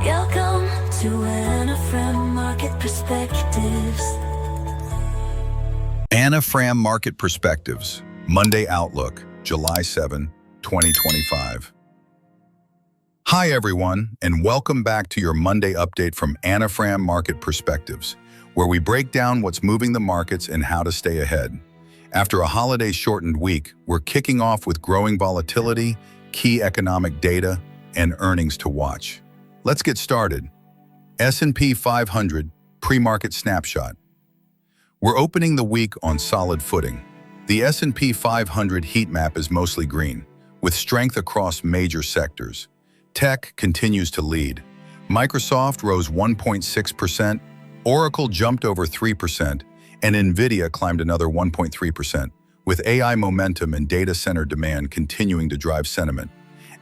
Welcome to Anafram Market Perspectives. Anafram Market Perspectives, Monday Outlook, July 7, 2025. Hi everyone, and welcome back to your Monday update from Anafram Market Perspectives, where we break down what's moving the markets and how to stay ahead. After a holiday-shortened week, we're kicking off with growing volatility, key economic data, and earnings to watch. Let's get started. S&P 500 Pre-Market Snapshot. We're opening the week on solid footing. The S&P 500 heat map is mostly green, with strength across major sectors. Tech continues to lead. Microsoft rose 1.6%, Oracle jumped over 3%, and Nvidia climbed another 1.3%, with AI momentum and data center demand continuing to drive sentiment.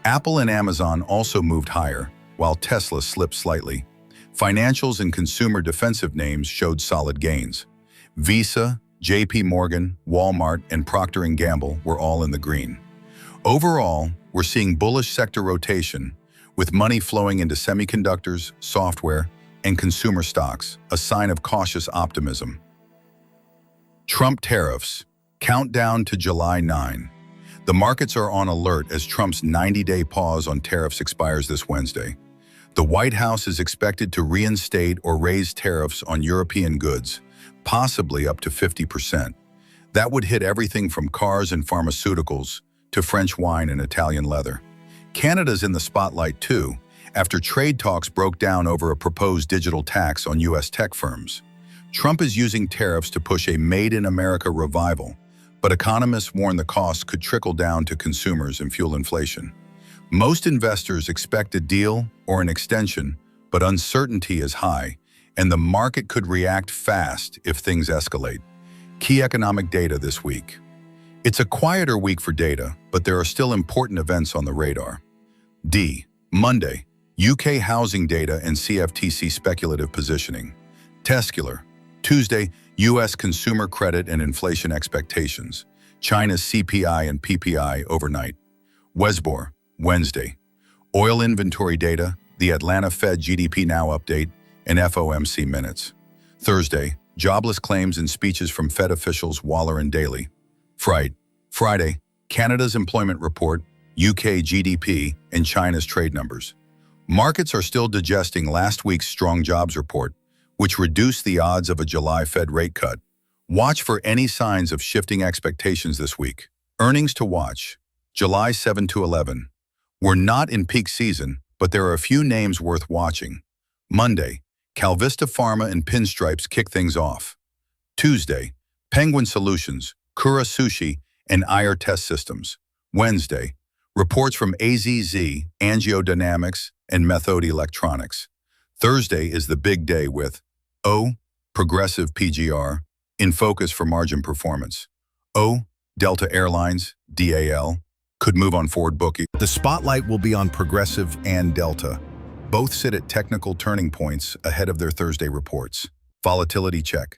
Apple and Amazon also moved higher, while Tesla slipped slightly. Financials and consumer defensive names showed solid gains. Visa, JP Morgan, Walmart, and Procter & Gamble were all in the green. Overall, we're seeing bullish sector rotation, with money flowing into semiconductors, software, and consumer stocks, a sign of cautious optimism. Trump tariffs. Countdown to July 9. The markets are on alert as Trump's 90-day pause on tariffs expires this Wednesday. The White House is expected to reinstate or raise tariffs on European goods, possibly up to 50%. That would hit everything from cars and pharmaceuticals to French wine and Italian leather. Canada's in the spotlight too, after trade talks broke down over a proposed digital tax on U.S. tech firms. Trump is using tariffs to push a Made in America revival, but economists warn the costs could trickle down to consumers and fuel inflation. Most investors expect a deal or an extension, but uncertainty is high, and the market could react fast if things escalate. Key economic data this week. It's a quieter week for data, but there are still important events on the radar. Monday, UK housing data and CFTC speculative positioning. Tescular. Tuesday, U.S. consumer credit and inflation expectations. China's CPI and PPI overnight. Wesbor. Wednesday, oil inventory data, the Atlanta Fed GDP Now update, and FOMC minutes. Thursday, jobless claims and speeches from Fed officials Waller and Daly. Friday, Canada's employment report, UK GDP, and China's trade numbers. Markets are still digesting last week's strong jobs report, which reduced the odds of a July Fed rate cut. Watch for any signs of shifting expectations this week. Earnings to watch. July 7 to 11. We're not in peak season, but there are a few names worth watching. Monday, Calvista Pharma and Pinstripes kick things off. Tuesday, Penguin Solutions, Kura Sushi, and Ayer Test Systems. Wednesday, reports from AZZ, Angiodynamics, and Methode Electronics. Thursday is the big day with Progressive PGR, in focus for margin performance. Delta Airlines, DAL, could move on forward booking. The spotlight will be on Progressive and Delta. Both sit at technical turning points ahead of their Thursday reports. Volatility check.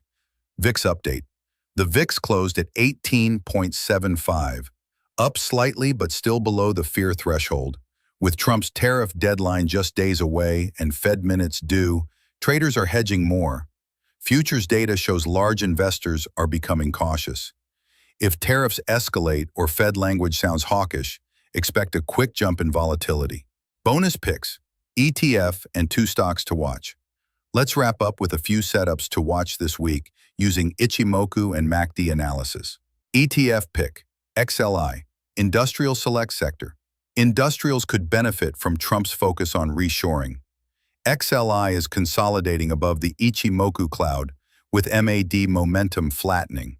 VIX update. The VIX closed at 18.75, up slightly but still below the fear threshold. With Trump's tariff deadline just days away and Fed minutes due, traders are hedging more. Futures data shows large investors are becoming cautious. If tariffs escalate or Fed language sounds hawkish, expect a quick jump in volatility. Bonus picks, ETF, and 2 stocks to watch. Let's wrap up with a few setups to watch this week using Ichimoku and MACD analysis. ETF pick, XLI, Industrial Select Sector. Industrials could benefit from Trump's focus on reshoring. XLI is consolidating above the Ichimoku cloud, with MAD momentum flattening.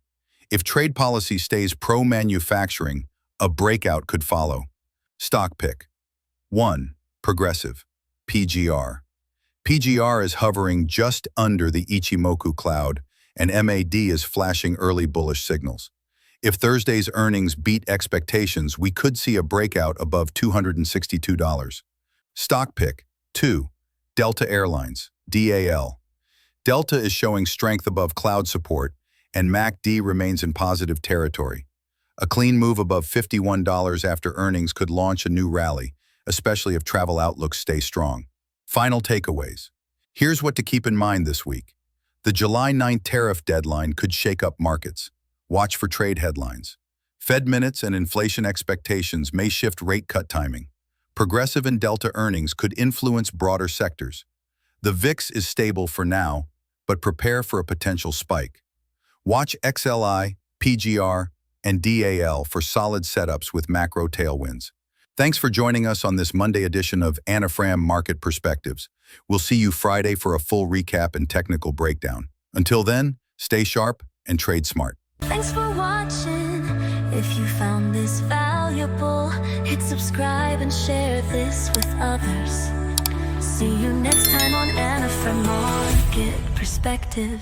If trade policy stays pro-manufacturing, a breakout could follow. Stock pick. 1. Progressive. PGR. PGR is hovering just under the Ichimoku cloud, and MAD is flashing early bullish signals. If Thursday's earnings beat expectations, we could see a breakout above $262. Stock pick. 2. Delta Airlines. DAL. Delta is showing strength above cloud support, and MACD remains in positive territory. A clean move above $51 after earnings could launch a new rally, especially if travel outlooks stay strong. Final takeaways. Here's what to keep in mind this week. The July 9th tariff deadline could shake up markets. Watch for trade headlines. Fed minutes and inflation expectations may shift rate cut timing. Progressive and Delta earnings could influence broader sectors. The VIX is stable for now, but prepare for a potential spike. Watch XLI, PGR, and DAL for solid setups with macro tailwinds. Thanks for joining us on this Monday edition of Anafram Market Perspectives. We'll see you Friday for a full recap and technical breakdown. Until then, stay sharp and trade smart. Thanks for watching. If you found this valuable, hit subscribe and share this with others. See you next time on Anafram Market Perspectives.